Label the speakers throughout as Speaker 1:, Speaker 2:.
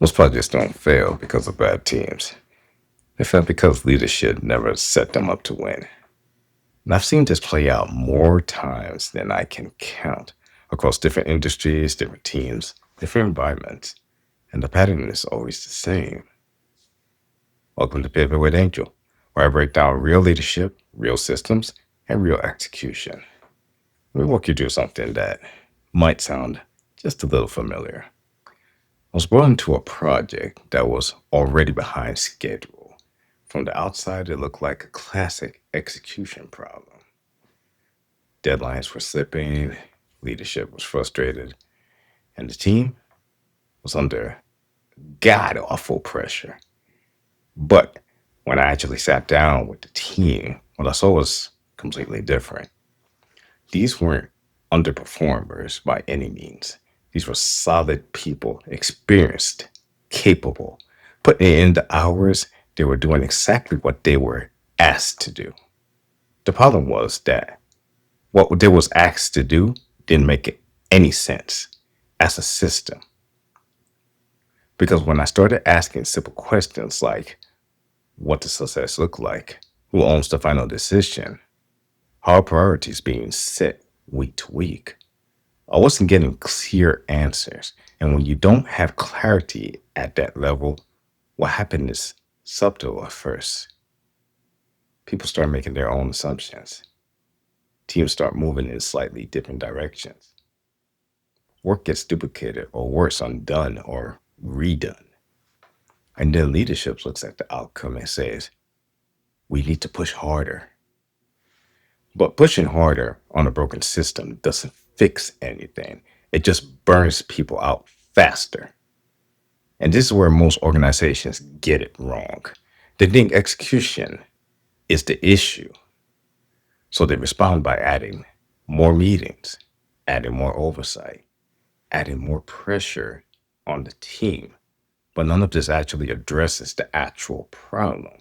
Speaker 1: Most projects don't fail because of bad teams. They fail because leadership never set them up to win. And I've seen this play out more times than I can count across different industries, different teams, different environments. And the pattern is always the same. Welcome to Pivot with Angel, where I break down real leadership, real systems, and real execution. Let me walk you through something that might sound just a little familiar. I was brought into a project that was already behind schedule. From the outside, it looked like a classic execution problem. Deadlines were slipping, leadership was frustrated, and the team was under god awful pressure. But when I actually sat down with the team, what I saw was completely different. These weren't underperformers by any means. These were solid people, experienced, capable, putting in the hours. They were doing exactly what they were asked to do. The problem was that what they was asked to do didn't make any sense as a system. Because when I started asking simple questions like, what does success look like? Who owns the final decision? How are priorities being set week to week? I wasn't getting clear answers. And when you don't have clarity at that level, what happened is subtle at first. People start making their own assumptions. Teams start moving in slightly different directions. Work gets duplicated or worse, undone or redone. And then leadership looks at the outcome and says, we need to push harder. But pushing harder on a broken system doesn't fix anything. It just burns people out faster. And this is where most organizations get it wrong. They think execution is the issue. So they respond by adding more meetings, adding more oversight, adding more pressure on the team. But none of this actually addresses the actual problem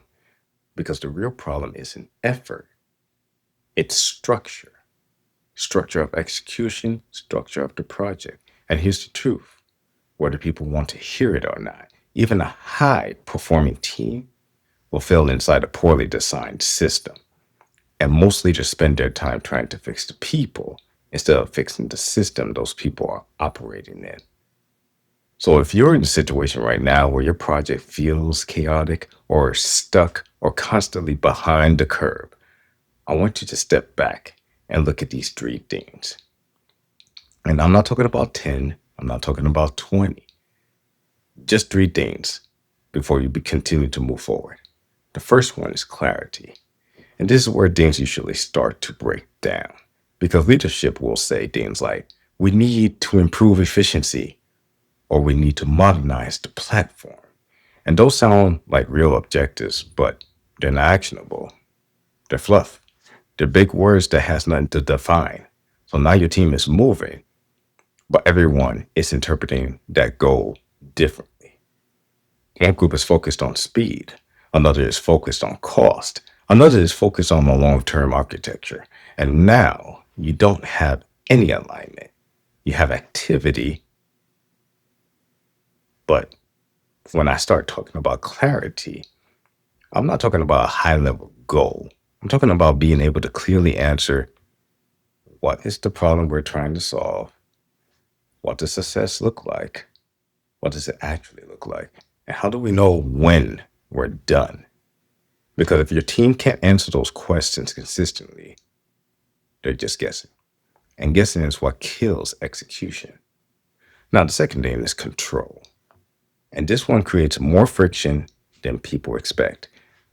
Speaker 1: because the real problem isn't effort, it's structure of execution, structure of the project. And here's the truth, whether people want to hear it or not, even a high performing team will fail inside a poorly designed system. And most leaders spend their time trying to fix the people instead of fixing the system those people are operating in. So if you're in a situation right now where your project feels chaotic or stuck or constantly behind the curve, I want you to step back and look at these three things. And I'm not talking about 10, I'm not talking about 20, just three things before you continue to move forward. The first one is clarity. And this is where things usually start to break down because leadership will say things like, we need to improve efficiency or we need to modernize the platform. And those sound like real objectives, but they're not actionable. They're fluff. They're big words that has nothing to define. So now your team is moving, but everyone is interpreting that goal differently. One group is focused on speed. Another is focused on cost. Another is focused on the long-term architecture. And now you don't have any alignment. You have activity, but when I start talking about clarity, I'm not talking about a high level goal. I'm talking about being able to clearly answer what is the problem we're trying to solve? What does success look like? What does it actually look like? And how do we know when we're done? Because if your team can't answer those questions consistently, they're just guessing. And guessing is what kills execution. Now, the second thing is control. And this one creates more friction than people expect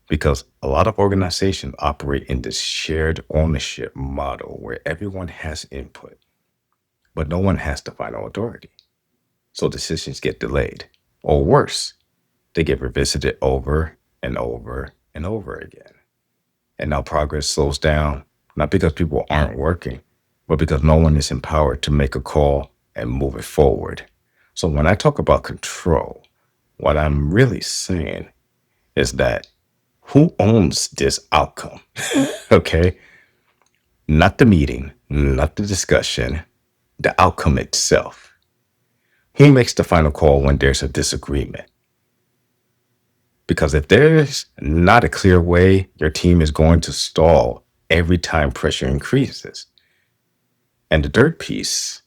Speaker 1: because a lot of organizations operate in this shared ownership model where everyone has input, but no one has the final authority. So decisions get delayed, or worse, they get revisited over and over and over again. And now progress slows down, not because people aren't working, but because no one is empowered to make a call and move it forward. So when I talk about control, what I'm really saying is that who owns this outcome? Okay. Not the meeting, not the discussion, the outcome itself. Who makes the final call when there's a disagreement? Because if there's not a clear way, your team is going to stall every time pressure increases. And the third piece,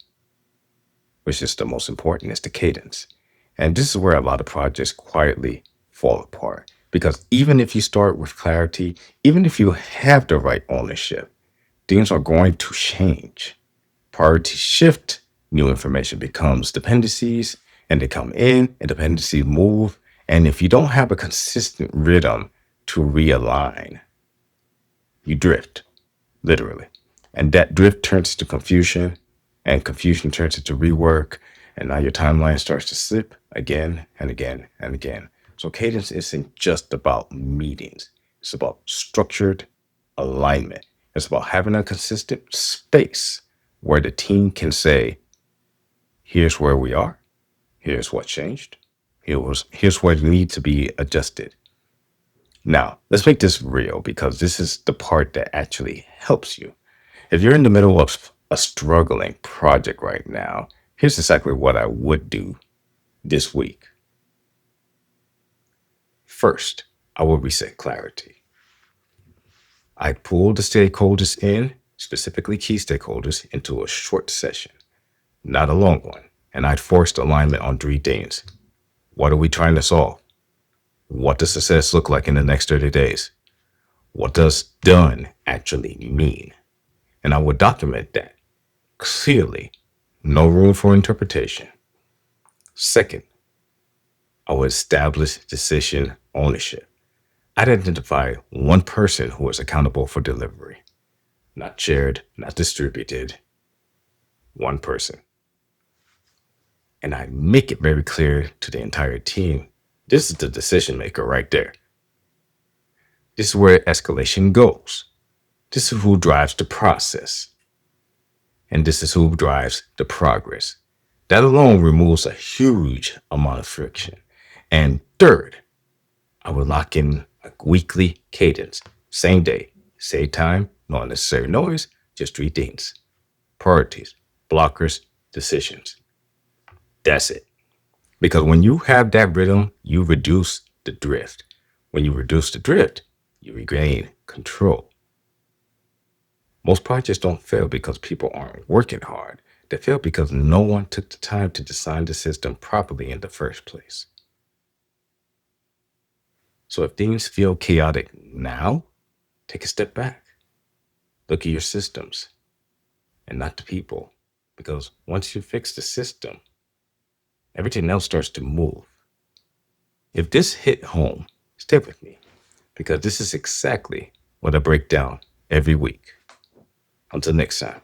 Speaker 1: which is the most important, is the cadence. And this is where a lot of projects quietly fall apart. Because even if you start with clarity, even if you have the right ownership, things are going to change. Priorities shift, new information becomes dependencies, and they come in, and dependencies move. And if you don't have a consistent rhythm to realign, you drift, literally. And that drift turns to confusion, and confusion turns into rework. And now your timeline starts to slip again and again and again. So cadence isn't just about meetings, it's about structured alignment. It's about having a consistent space where the team can say, here's where we are, here's what changed, here's what needs to be adjusted. Now, let's make this real because this is the part that actually helps you. If you're in the middle of a struggling project right now, here's exactly what I would do this week. First, I will reset clarity. I pull the stakeholders in, specifically key stakeholders, into a short session, not a long one. And I'd forced alignment on 3 things. What are we trying to solve? What does success look like in the next 30 days? What does done actually mean? And I would document that clearly, no room for interpretation. Second, I would establish decision ownership. I'd identify one person who is accountable for delivery, not shared, not distributed, one person. And I make it very clear to the entire team, this is the decision maker right there. This is where escalation goes. This is who drives the process. And this is who drives the progress. That alone removes a huge amount of friction. And third, I would lock in a weekly cadence. Same day, same time, no unnecessary noise, just 3 things. Priorities, blockers, decisions. That's it. Because when you have that rhythm, you reduce the drift. When you reduce the drift, you regain control. Most projects don't fail because people aren't working hard. They fail because no one took the time to design the system properly in the first place. So if things feel chaotic now, take a step back. Look at your systems and not the people. Because once you fix the system, everything else starts to move. If this hit home, stay with me, because this is exactly what I break down every week. Until next time.